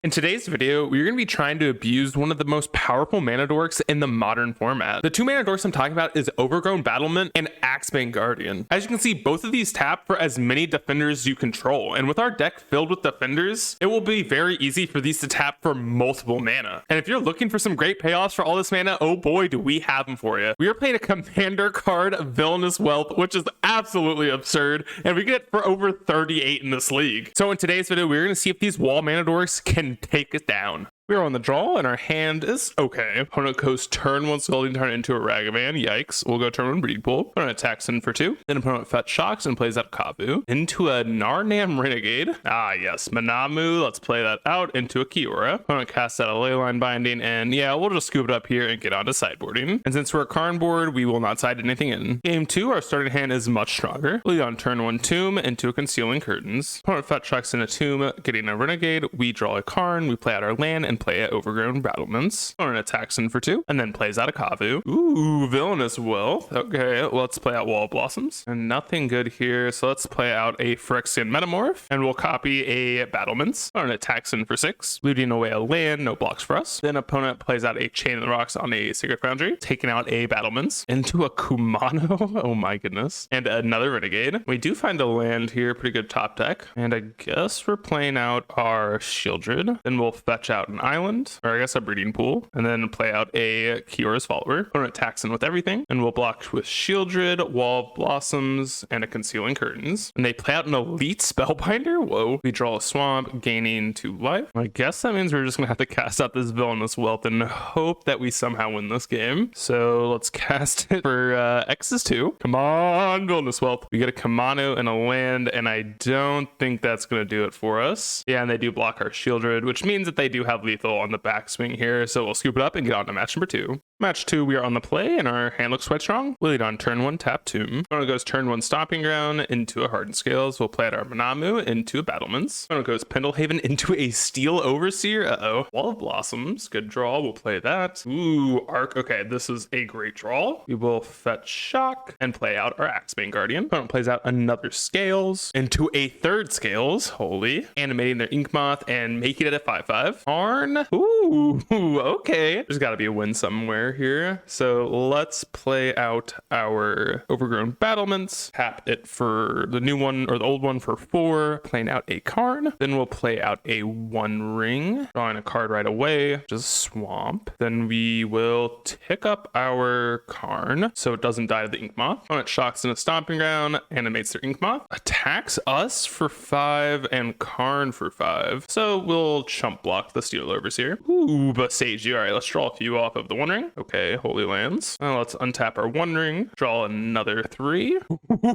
In today's video, we're going to be trying to abuse one of the most powerful mana dorks in the modern format. The two mana dorks I'm talking about is Overgrown Battlement and Axebane Guardian. As you can see, both of these tap for as many defenders as you control, and with our deck filled with defenders, it will be very easy for these to tap for multiple mana. And if you're looking for some great payoffs for all this mana, oh boy, do we have them for you. We are playing a commander card, Villainous Wealth, which is absolutely absurd, and we get it for over 38 in this league. So in today's video, we're going to see if these wall mana dorks can take it down. We are on the draw, and our hand is okay. Opponent goes turn 1 Scalding Tarn into a Ragavan. Yikes. We'll go turn 1 Breed Pool. Opponent attacks in for 2. Then opponent fetch shocks and plays out Kavu into a Narnam Renegade. Ah, yes. Manamu. Let's play that out into a Kiora. Opponent casts out a Leyline Binding, and yeah, we'll just scoop it up here and get onto sideboarding. And since we're a Karn board, we will not side anything in. Game 2, our starting hand is much stronger. Lead on turn 1 Tomb into a Concealing Curtains. Opponent fetch shocks in a Tomb, getting a Renegade. We draw a Karn. We play out our land and play it Overgrown Battlements. Opponent attacks in for 2 and then plays out a Kavu. Ooh, Villainous Wealth. Okay, let's play out Wall of Blossoms. And nothing good here, so let's play out a Phyrexian Metamorph, and we'll copy a Battlements. Opponent attacks in for 6, looting away a land, no blocks for us. Then opponent plays out a Chain of the Rocks on a Sacred Foundry, taking out a Battlements into a Kumano. Oh my goodness. And another Renegade. We do find a land here, pretty good top deck. And I guess we're playing out our Shieldred. Then we'll fetch out an island, or I guess a Breeding Pool, and then play out a Kiora's Follower. Opponent attacks in with everything, and we'll block with Shieldred, Wall of Blossoms, and a Concealing Curtains. And they play out an Elite Spellbinder. Whoa. We draw a Swamp, gaining 2 life. I guess that means we're just gonna have to cast out this Villainous Wealth and hope that we somehow win this game. So let's cast it for X is 2. Come on, Villainous Wealth. We get a Kamano and a land, and I don't think that's gonna do it for us. Yeah, and they do block our Shieldred, which means that they do have lethal on the backswing here, so we'll scoop it up and get on to match number 2. Match 2, we are on the play, and our hand looks quite strong. We'll lead on turn 1, tap Tomb. Opponent goes turn 1 Stomping Ground into a Hardened Scales. We'll play out our Manamu into a Battlements. Opponent goes Pendlehaven into a Steel Overseer. Uh-oh. Wall of Blossoms, good draw. We'll play that. Ooh, Arc. Okay, this is a great draw. We will fetch Shock and play out our Axebane Guardian. Opponent plays out another Scales into a third Scales. Holy. Animating their Inkmoth and making it a 5/5. Arn. Ooh, okay. There's got to be a win somewhere here. So let's play out our Overgrown Battlements. Tap it for the new one, or the old one, for 4. Playing out a Karn. Then we'll play out a One Ring. Drawing a card right away. Just Swamp. Then we will tick up our Karn so it doesn't die to the Inkmoth. Opponent shocks in a Stomping Ground. Animates their Inkmoth. Attacks us for 5 and Karn for 5. So we'll chump block the Steel Overseer. Ooh, Basage. All right, let's draw a few off of the One Ring. Okay, Holy Lands. Now let's untap our One Ring. Draw another 3.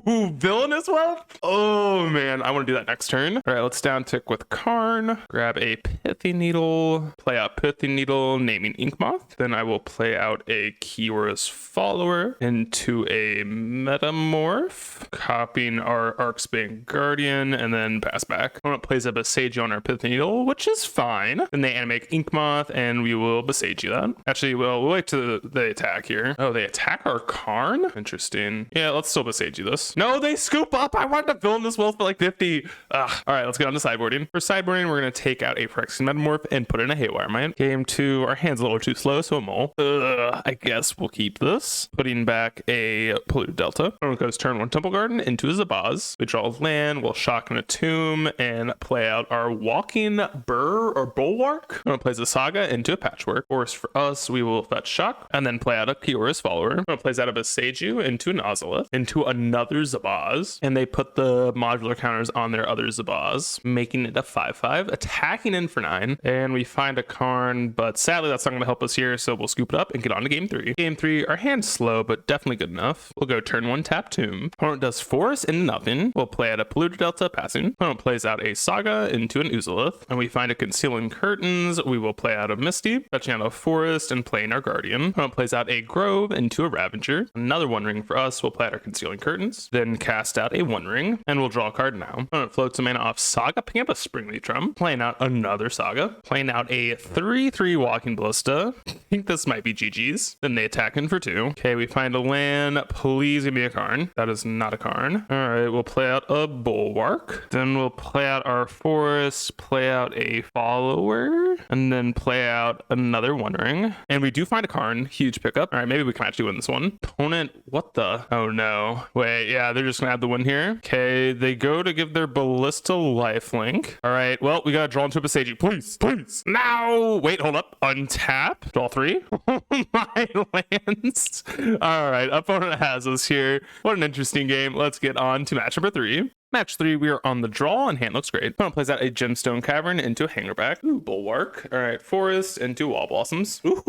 Ooh, Villainous Wealth. Oh man, I want to do that next turn. All right, let's down tick with Karn. Grab a Pithy Needle. Play out Pithy Needle, naming Inkmoth. Then I will play out a Kiora's Follower into a Metamorph. Copying our Axebane Guardian, and then pass back. Opponent plays a Basage on our Pithy Needle, which is fine. Then they animate Inkmoth, and we will Basage that. Actually, we'll wait to the attack here. Oh, they attack our Karn? Interesting. Yeah, let's still Basage this. No, they scoop up. I wanted to Villainous Wealth for like 50. Ugh. All right, let's get on to sideboarding. For sideboarding, we're going to take out a Phyrexian Metamorph and put in a Haywire Mine. Game 2, our hand's a little too slow, so a Mole. I guess we'll keep this. Putting back a Polluted Delta. Opponent goes turn 1 Temple Garden into a Zabaz. We draw land, we'll shock in a Tomb, and play out our Walking Burr or Bulwark. Opponent plays a Saga into a Patchwork. Force for us, we will fetch Shock, and then play out a Kiora's Follower. Opponent plays out a Basaju into an Ozolith, into another Zabaz, and they put the modular counters on their other Zabaz, making it a 5/5, attacking in for 9, and we find a Karn, but sadly that's not going to help us here, so we'll scoop it up and get on to game 3. Game 3, our hand's slow, but definitely good enough. We'll go turn 1, tap Tomb. Opponent does Forest into nothing. We'll play out a Polluted Delta, passing. Opponent plays out a Saga into an Uzolith, and we find a Concealing Curtains. We will play out a Misty, fetching out a Forest, and playing our Guardian. Guardian. Opponent plays out a Grove into a Ravager. Another One Ring for us. We'll play out our Concealing Curtains. Then cast out a One Ring, and we'll draw a card now. Opponent floats a mana off Saga, picking up a Springleaf Drum, playing out another Saga, playing out a 3/3 Walking Ballista. I think this might be GG's. Then they attack in for 2. Okay, we find a land. Please give me a Karn. That is not a Karn. All right, we'll play out a Bulwark. Then we'll play out our Forest, play out a Follower, and then play out another One Ring. And we do find a Karn. Huge pickup. All right, maybe we can actually win this one. Opponent, what the? Oh no. Wait, yeah, they're just gonna have the win here. Okay, they go to give their Ballista lifelink. All right, well, we gotta draw into a Beseiju. Please, please. Now, wait, hold up. Untap. Draw 3. Oh my lands. All right, opponent has us here. What an interesting game. Let's get on to match number 3. Match 3, we are on the draw, and hand looks great. Opponent plays out a Gemstone Cavern into a Hangerback. Ooh, Bulwark. All right, Forest into Wall Blossoms. Ooh,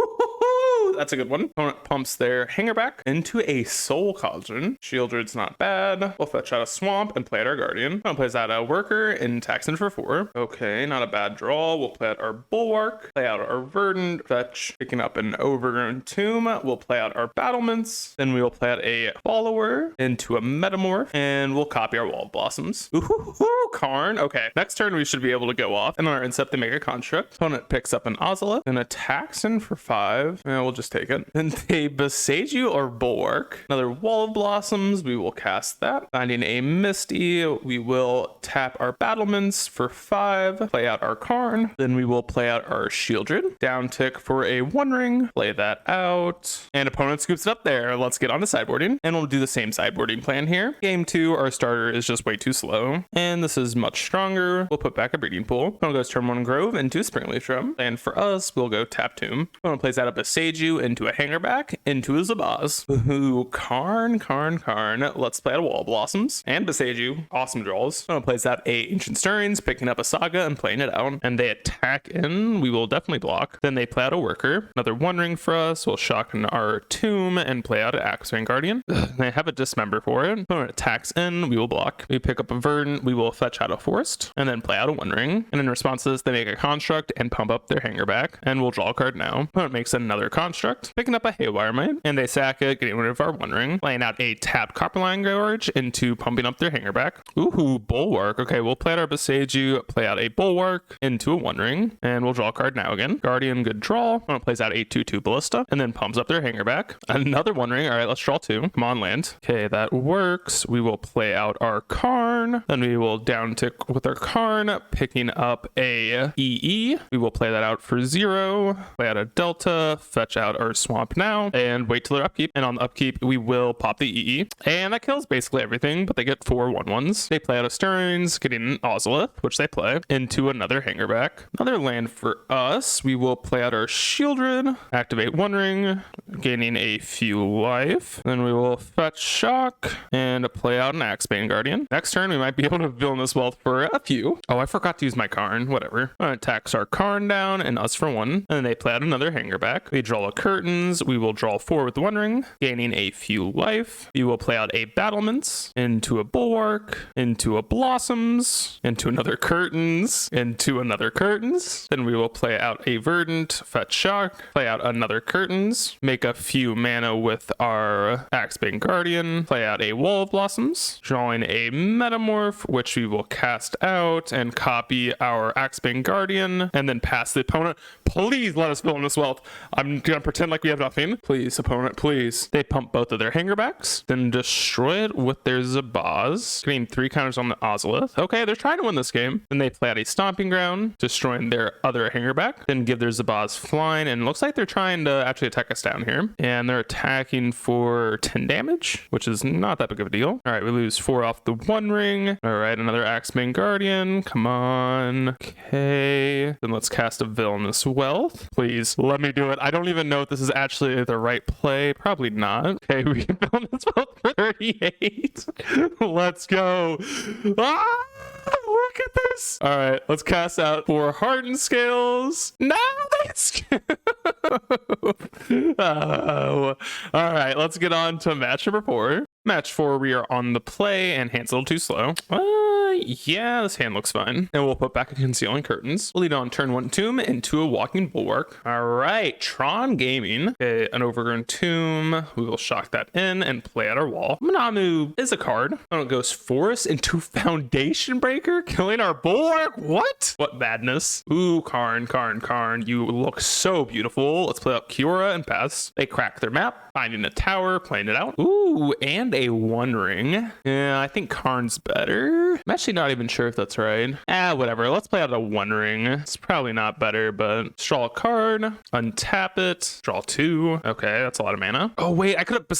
that's a good one. Opponent pumps their Hangerback into a Soul Cauldron. Shieldred's not bad. We'll fetch out a Swamp and play out our Guardian. Opponent plays out a Worker and attacks in for 4. Okay, not a bad draw. We'll play out our Bulwark, play out our Verdant, fetch, picking up an Overgrown Tomb. We'll play out our Battlements. Then we will play out a Follower into a Metamorph, and we'll copy our Wall Blossoms. Ooh, Karn. Okay, next turn we should be able to go off. And on our Incept, they make a Construct. Opponent picks up an Ozolith and attacks in for 5. Yeah, we'll just take it. Then they Beseiju or Bulwark. Another Wall of Blossoms. We will cast that. Finding a Misty, we will tap our Battlements for 5. Play out our Karn. Then we will play out our Shieldred. Down tick for a One Ring. Play that out. And opponent scoops it up there. Let's get on to sideboarding. And we'll do the same sideboarding plan here. Game 2, our starter is just way too slow. And this is much stronger. We'll put back a Breeding Pool. Opponent goes turn 1 Grove into a Springleaf Drum. And for us, we'll go tap Tomb. Opponent plays out a Beseiju into a Hangerback into a Zabaz. Ooh, Karn. Let's play out a Wall of Blossoms and Beseiju. Awesome draws. Opponent plays out a Ancient Stirrings, picking up a Saga and playing it out. And they attack in. We will definitely block. Then they play out a Worker. Another One Ring for us. We'll shock in our Tomb and play out an Axebane Guardian. They have a Dismember for it. Opponent attacks in. We will block. We pick up a Verdant. We will fetch out a Forest and then play out a One Ring. And in response to this, they make a Construct and pump up their Hangerback. And we'll draw a card now. Opponent makes another Construct, picking up a Haywire Mite, and they sack it, getting rid of our One Ring, playing out a tapped Copperline Gorge into pumping up their Hangerback. Ooh, Bulwark. Okay, we'll play out our Beseiju, play out a Bulwark into a One Ring, and we'll draw a card now again. Guardian, good draw. Opponent plays out a 2/2 Ballista, and then pumps up their Hangerback. Another One Ring. All right, let's draw 2. Come on, land. Okay, that works. We will play out our Karn, then we will down tick with our Karn, picking up a EE. We will play that out for 0, play out a Delta, fetch out our Swamp now, and wait till their upkeep. And on the upkeep, we will pop the EE. And that kills basically everything, but they get 4 1/1s. They play out a Stirrings, getting an Ozolith, which they play, into another Hangerback. Another land for us. We will play out our Shieldred, activate One Ring, gaining a few life. Then we will fetch Shock and play out an Axebane Guardian. Next turn, we might be able to Villainous Wealth for a few. Oh, I forgot to use my Karn. Whatever. Attacks our Karn down and us for 1. And then they play out another Hangerback. We draw a Curtains. We will draw 4 with the One Ring, gaining a few life. We will play out a Battlements into a Bulwark, into a Blossoms, into another Curtains, into another Curtains. Then we will play out a Verdant, fetch Shock, play out another Curtains, make a few mana with our Axebane Guardian, play out a Wall of Blossoms, drawing a Metamorph, which we will cast out and copy our Axebane Guardian, and then pass the opponent. Please let us Villainous Wealth. I'm gonna pretend like we have nothing. Please, opponent, please. They pump both of their Hangerbacks, then destroy it with their Zabaz, getting 3 counters on the Ozolith. Okay, they're trying to win this game. Then they play out a Stomping Ground, destroying their other Hangerback, then give their Zabaz flying, and it looks like they're trying to actually attack us down here. And they're attacking for 10 damage, which is not that big of a deal. All right, we lose 4 off the One Ring. All right, another Axebane Guardian. Come on. Okay. Then let's cast a Villainous Wealth. Please, let me do it. I don't even know if this is actually the right play. Probably not. Okay, we can Villainous Wealth for 38. Let's go. Ah! Look at this. All right, let's cast out 4 Hardened Scales. No, that's oh. All right, let's get on to match number 4. Match 4, we are on the play, and hand's a little too slow. Yeah, this hand looks fine. And we'll put back a Concealing Curtains. We'll lead on turn 1 Tomb into a Walking Bulwark. All right, Tron Gaming. Okay, an Overgrown Tomb. We will shock that in and play at our wall. Manamu is a card. Oh, it goes Forest into Foundation Breaker, killing our Bulwark. What madness. Ooh, Karn. You look so beautiful. Let's play out Kiora and pass. They crack their map, finding a tower, playing it out. Ooh, and a One Ring. Yeah, I think Karn's better. I'm actually not even sure if that's right. Whatever. Let's play out a One Ring. It's probably not better, but draw a card, untap it, draw 2. Okay, that's a lot of mana. Oh, wait,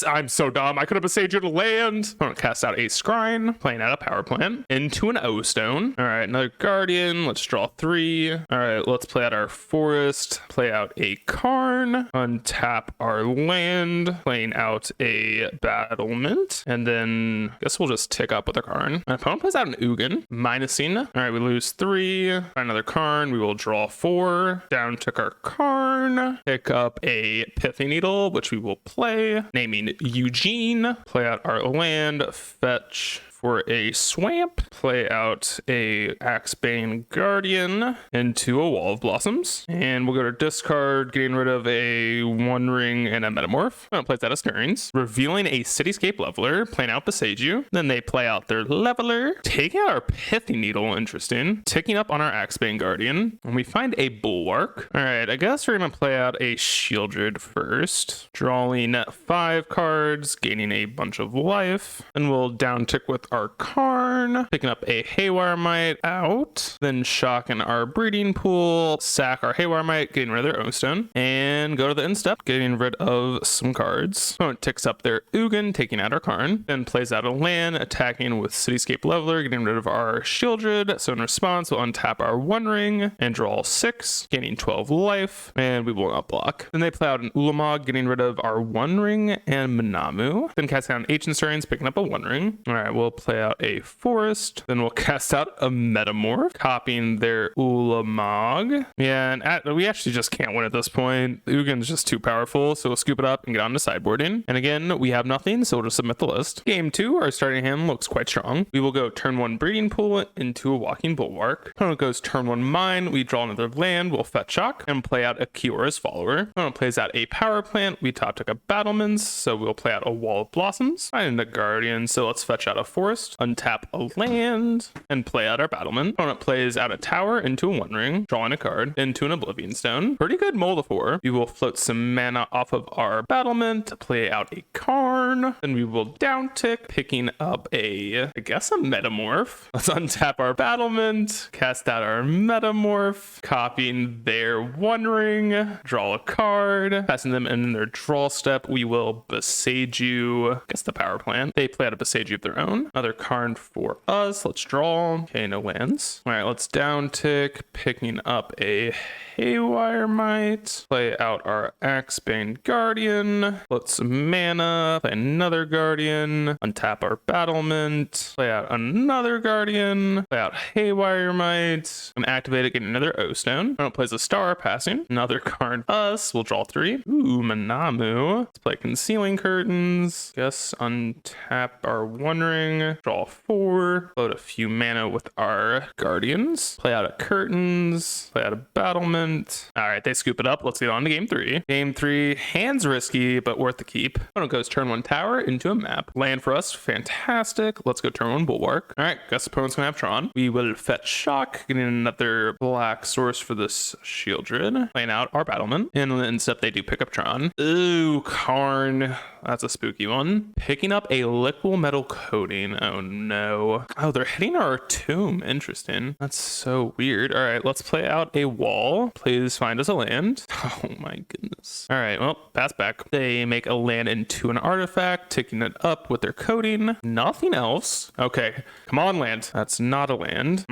I'm so dumb. I could have Besaged a land. I'm gonna cast out a Scrying, playing out a Power Plant into an O-Stone. All right, another Guardian. Let's draw 3. All right, let's play out our Forest, play out a Karn, untap our land, playing out a Battlement, and then I guess we'll just tick up with a Karn. My opponent plays out an Ugin, minusing. All right, we lose 3. Find another Karn. We will draw 4. Down tick our Karn, pick up a Pithy Needle, which we will play, naming Eugene, play out our land, fetch for a Swamp, play out a Axebane Guardian into a Wall of Blossoms, and we'll go to discard, getting rid of a One Ring and a Metamorph. Oh, plays out a Stirrings, revealing a Cityscape Leveler, playing out Besage. Then they play out their Leveler, taking out our Pithy Needle, interesting, ticking up on our Axebane Guardian, and we find a Bulwark. All right, I guess we're gonna play out a Shieldred first, drawing 5 cards, gaining a bunch of life, and we'll down tick with our Karn, picking up a Haywire Mite out, then shocking our Breeding Pool, sack our Haywire Mite, getting rid of their O-Stone, and go to the end step, getting rid of some cards. Opponent ticks up their Ugin, taking out our Karn, then plays out a land, attacking with Cityscape Leveler, getting rid of our Shieldred. So in response, we'll untap our One Ring and draw 6, gaining 12 life, and we will not block. Then they play out an Ulamog, getting rid of our One Ring and Manamu, then cast out an Ancient Stirrings, picking up a One Ring. All right, we'll play out a Forest, then we'll cast out a Metamorph, copying their Ulamog. Yeah, and we actually just can't win at this point. Ugin's just too powerful, so we'll scoop it up and get on to sideboarding. And again, we have nothing, so we'll just submit the list. Game 2, our starting hand looks quite strong. We will go turn 1 Breeding Pool into a Walking Bulwark. Opponent goes turn 1 Mine, we draw another land, we'll fetch shock, and play out a Kiora's Follower. Opponent plays out a Power Plant, we top tick a Battlements, so we'll play out a Wall of Blossoms, and a Guardian, so let's fetch out a Forest, untap a land, and play out our Battlement. Opponent plays out a Tower into a One Ring, drawing a card, into an Oblivion Stone. Pretty good Moldifor. We will float some mana off of our Battlement, play out a Karn, then we will down tick, picking up I guess a Metamorph. Let's untap our Battlement, cast out our Metamorph, copying their One Ring, draw a card, passing them in their draw step. We will Besage you, I guess the Power Plant. They play out a Besage of their own. Another Karn for us. Let's draw. Okay, no lands. All right, let's down tick, picking up a Haywire Mite, play out our Axebane Guardian, float some mana, play another Guardian, untap our Battlement, play out another Guardian, play out Haywire Mite, and activate it, getting another O-Stone. Opponent plays a Star, passing. Another card us. We'll draw 3. Ooh, Manamu. Let's play Concealing Curtains. Guess untap our One Ring, draw 4, float a few mana with our Guardians, play out a Curtains, play out a Battlement. All right, they scoop it up. Let's get on to game 3. Game 3, hands risky, but worth the keep. Opponent goes turn 1 Tower into a map. Land for us, fantastic. Let's go turn 1 Bulwark. All right, guess opponent's gonna have Tron. We will fetch shock, getting another black source for this Shieldred, playing out our Battlement, and instead they do pick up Tron. Ooh, Karn. That's a spooky one. Picking up a Liquid Metal Coating. Oh no. Oh, they're hitting our Tomb. Interesting. That's so weird. All right, let's play out a Wall. Please find us a land. Oh my goodness. All right, well, pass back. They make a land into an artifact, ticking it up with their coating. Nothing else. Okay, come on, land. That's not a land.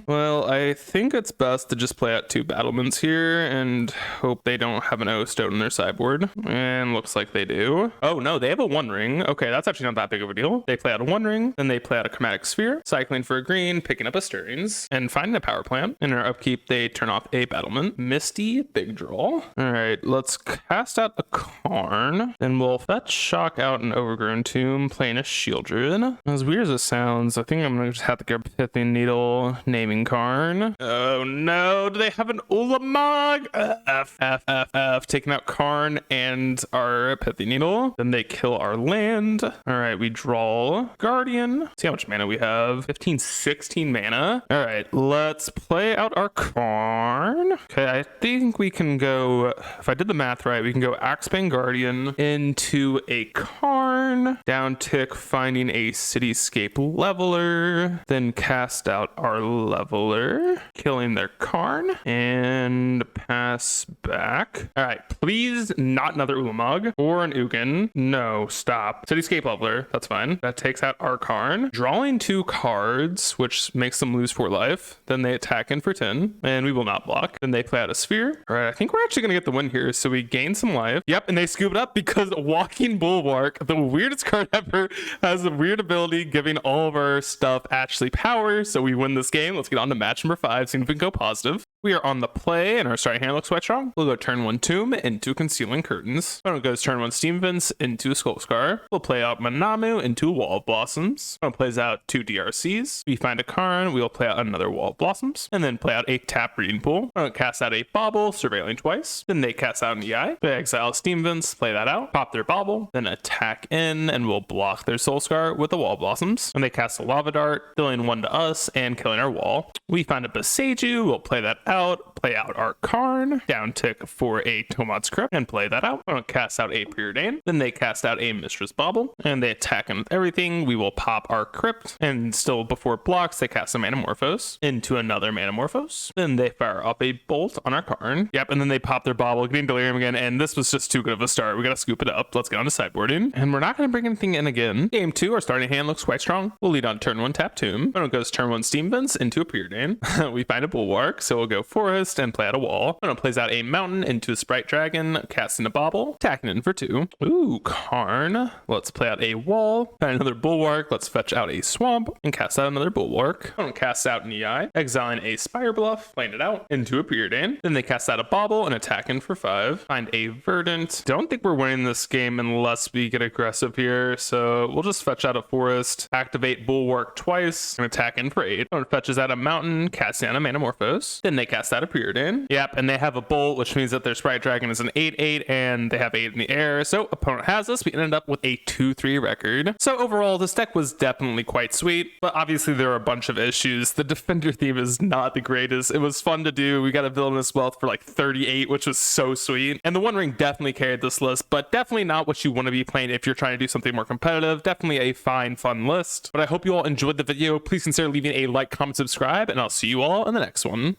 Well, I think it's best to just play out 2 Battlements here and hope they don't have an O-Stone in their sideboard. And looks like they do. Oh no, they have a One Ring. Okay, that's actually not that big of a deal. They play out a One Ring, then they play out a Chromatic Sphere, cycling for a green, picking up a Stirrings, and finding a Power Plant. In our upkeep, they turn off a Battlement. Misty, big draw. All right, let's cast out a Karn, then we'll fetch shock block out an Overgrown Tomb, playing a Shieldred. As weird as it sounds, I think I'm gonna just have to go Pithy Needle, naming Karn. Oh no, do they have an Ulamog? F. Taking out Karn and our Pithy Needle. Then they kill our land. All right, we draw Guardian. See how much mana we have. 15, 16 mana. All right, let's play out our Karn. Okay, I think we can go, if I did the math right, we can go Axebane Guardian into a Karn, down tick, finding a Cityscape Leveler, then cast out our Leveler, killing their Karn, and pass back. All right, please not another Ulamog or an Ugin. No, stop. Cityscape Leveler, that's fine. That takes out our Karn. Drawing 2 cards, which makes them lose 4 life. Then they attack in for 10, and we will not block. Then they play out a Sphere. All right, I think we're actually gonna get the win here. So we gain some life. Yep, and they scoop it up because Walking Bulwark, the weirdest card ever, has a weird ability giving all of our stuff actually power. So we win this game. Let's get on to match number 5, see if we can go positive. We are on the play, and our starting hand looks quite strong. We'll go turn 1 Tomb into Concealing Curtains. Then it goes turn 1 Steam Vents into Skullscar. We'll play out Manamu into Wall of Blossoms. Then plays out 2 DRCs. We find a Karn. We'll play out another Wall of Blossoms, and then play out a tap Breeding Pool. Then cast out a Bauble, surveilling twice. Then they cast out an EI. They exile Steam Vents, play that out, pop their Bauble, then attack in, and we'll block their Soulscar with the Wall of Blossoms. And they cast a Lava Dart, dealing 1 to us and killing our wall. We find a Boseiju. We'll play that out, play out our Karn, down tick for a Tomad's Crypt, and play that out. We'll cast out a Preordain. Then they cast out a Mistress Bauble, and they attack in with everything. We will pop our Crypt, and still before blocks, they cast a Manamorphose into another Manamorphose. Then they fire up a Bolt on our Karn. Yep, and then they pop their Bauble, getting Delirium again, and this was just too good of a start. We gotta scoop it up. Let's get on to sideboarding, and we're not gonna bring anything in again. Game 2, our starting hand looks quite strong. We'll lead on turn 1 tap Tomb. Then it goes turn 1 Steam Vents into a Preordain. We find a Bulwark, so we'll go Forest and play out a Wall. Then it plays out a Mountain into a Sprite Dragon, casting a Bauble, attacking in for 2. Ooh, Karn. Let's play out a Wall, find another Bulwark. Let's fetch out a Swamp and cast out another Bulwark. Then cast out an EI, exiling a Spire Bluff, playing it out into a Preordain. Then they cast out a Bauble and attack in for 5. Find a Verdant. Don't think we're winning this game unless we get aggressive here, so we'll just fetch out a Forest, activate Bulwark twice, and attack in for 8. Then fetches out a Mountain, casting out a Manamorphose. Then they cast out a Preordain. Yep, and they have a Bolt, which means that their Sprite Dragon is an 8/8, and they have 8 in the air. So opponent has us. We ended up with a 2-3 record. So overall, this deck was definitely quite sweet, but obviously there are a bunch of issues. The Defender theme is not the greatest. It was fun to do. We got a Villainous Wealth for like 38, which was so sweet. And the One Ring definitely carried this list, but definitely not what you want to be playing if you're trying to do something more competitive. Definitely a fine, fun list. But I hope you all enjoyed the video. Please consider leaving a like, comment, subscribe, and I'll see you all in the next one.